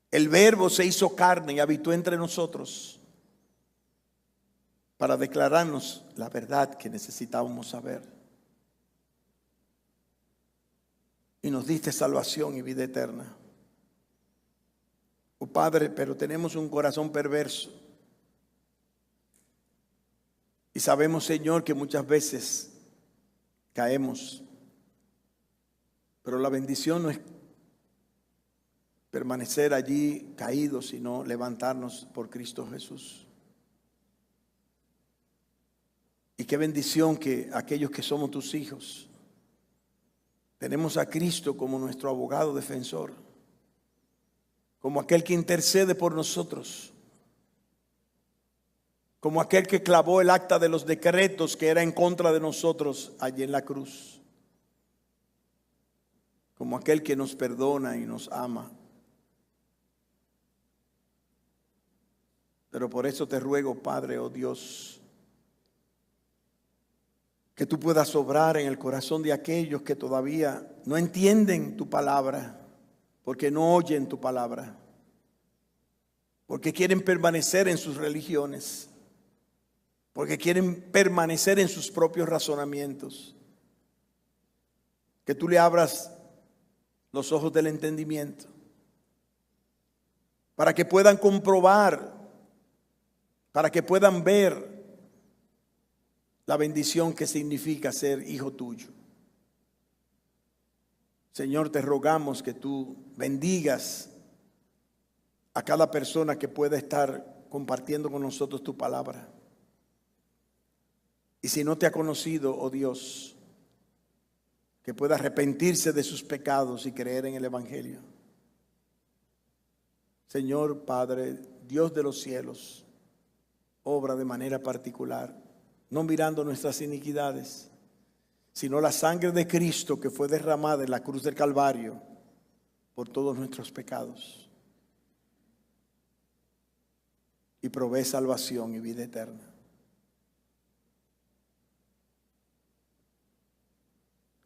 El Verbo se hizo carne y habitó entre nosotros para declararnos la verdad que necesitábamos saber. Y nos diste salvación y vida eterna. Oh Padre, pero tenemos un corazón perverso. Y sabemos, Señor, que muchas veces caemos. Pero la bendición no es permanecer allí caídos, sino levantarnos por Cristo Jesús. Y qué bendición que aquellos que somos tus hijos tenemos a Cristo como nuestro abogado defensor, como aquel que intercede por nosotros, como aquel que clavó el acta de los decretos que era en contra de nosotros allí en la cruz, como aquel que nos perdona y nos ama. Pero por eso te ruego, Padre, oh Dios, que tú puedas obrar en el corazón de aquellos que todavía no entienden tu palabra, porque no oyen tu palabra, porque quieren permanecer en sus religiones, porque quieren permanecer en sus propios razonamientos. Que tú le abras los ojos del entendimiento para que puedan comprobar, para que puedan ver la bendición que significa ser hijo tuyo. Señor, te rogamos que tú bendigas a cada persona que pueda estar compartiendo con nosotros tu palabra. Y si no te ha conocido, oh Dios, que pueda arrepentirse de sus pecados y creer en el Evangelio. Señor Padre, Dios de los cielos, obra de manera particular, no mirando nuestras iniquidades, sino la sangre de Cristo que fue derramada en la cruz del Calvario por todos nuestros pecados. Y provee salvación y vida eterna.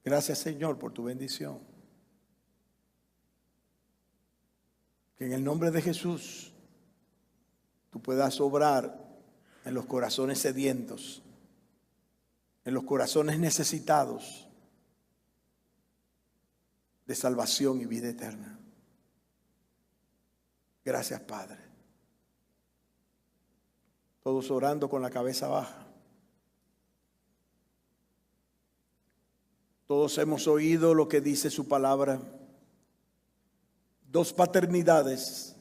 Gracias, Señor, por tu bendición. Que en el nombre de Jesús tú puedas obrar en los corazones sedientos, en los corazones necesitados de salvación y vida eterna. Gracias, Padre. Todos orando con la cabeza baja. Todos hemos oído lo que dice su palabra. Dos paternidades.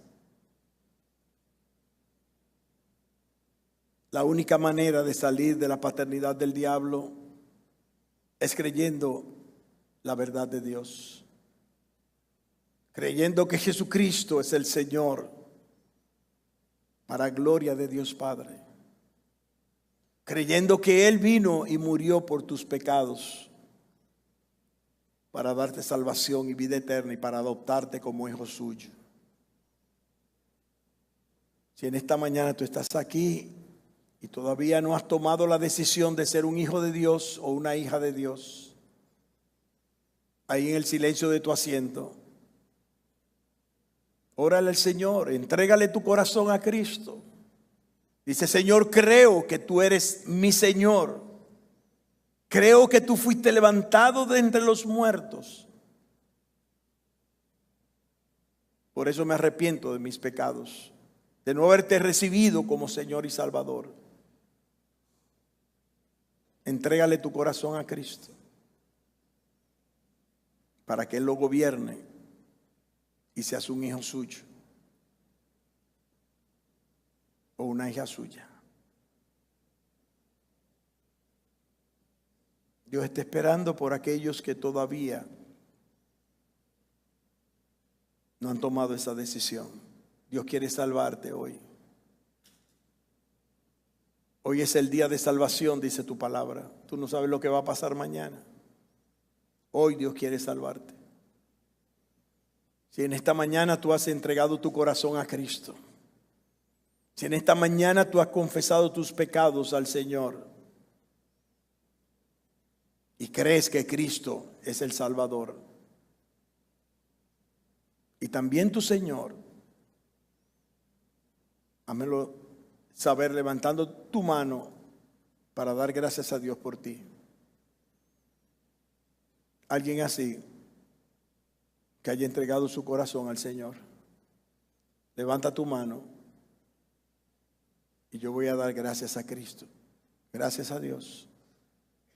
La única manera de salir de la paternidad del diablo es creyendo la verdad de Dios. Creyendo que Jesucristo es el Señor para gloria de Dios Padre. Creyendo que Él vino y murió por tus pecados para darte salvación y vida eterna y para adoptarte como hijo suyo. Si en esta mañana tú estás aquí y todavía no has tomado la decisión de ser un hijo de Dios o una hija de Dios, ahí en el silencio de tu asiento, órale al Señor, entrégale tu corazón a Cristo. Dice: Señor, creo que tú eres mi Señor. Creo que tú fuiste levantado de entre los muertos. Por eso me arrepiento de mis pecados, de no haberte recibido como Señor y Salvador. Entrégale tu corazón a Cristo para que Él lo gobierne y seas un hijo suyo o una hija suya. Dios está esperando por aquellos que todavía no han tomado esa decisión. Dios quiere salvarte hoy. Hoy es el día de salvación, dice tu palabra. Tú no sabes lo que va a pasar mañana. Hoy Dios quiere salvarte. Si en esta mañana tú has entregado tu corazón a Cristo, si en esta mañana tú has confesado tus pecados al Señor y crees que Cristo es el Salvador y también tu Señor, hámelo saber levantando tu mano para dar gracias a Dios por ti. Alguien así que haya entregado su corazón al Señor, levanta tu mano y yo voy a dar gracias a Cristo. Gracias a Dios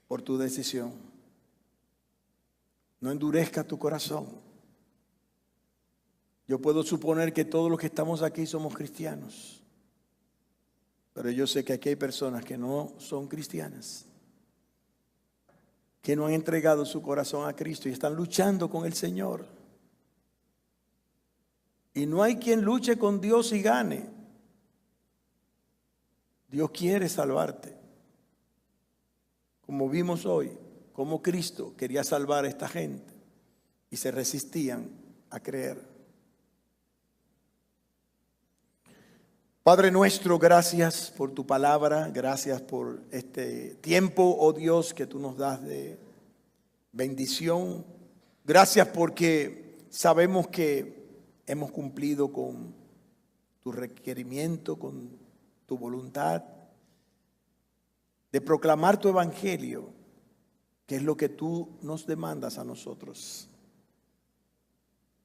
por tu decisión. No endurezca tu corazón. Yo puedo suponer que todos los que estamos aquí somos cristianos, pero yo sé que aquí hay personas que no son cristianas, que no han entregado su corazón a Cristo y están luchando con el Señor. Y no hay quien luche con Dios y gane. Dios quiere salvarte. Como vimos hoy, como Cristo quería salvar a esta gente y se resistían a creer. Padre nuestro, gracias por tu palabra, gracias por este tiempo, oh Dios, que tú nos das de bendición. Gracias porque sabemos que hemos cumplido con tu requerimiento, con tu voluntad de proclamar tu evangelio, que es lo que tú nos demandas a nosotros.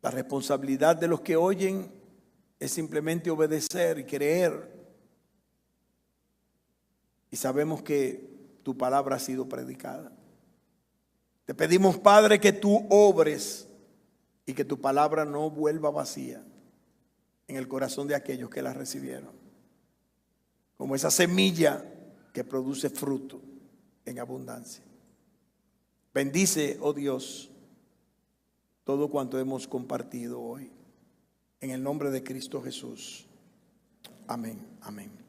La responsabilidad de los que oyen es simplemente obedecer y creer. Y sabemos que tu palabra ha sido predicada. Te pedimos, Padre, que tú obres y que tu palabra no vuelva vacía en el corazón de aquellos que la recibieron. Como esa semilla que produce fruto en abundancia. Bendice, oh Dios, todo cuanto hemos compartido hoy. En el nombre de Cristo Jesús. Amén, amén.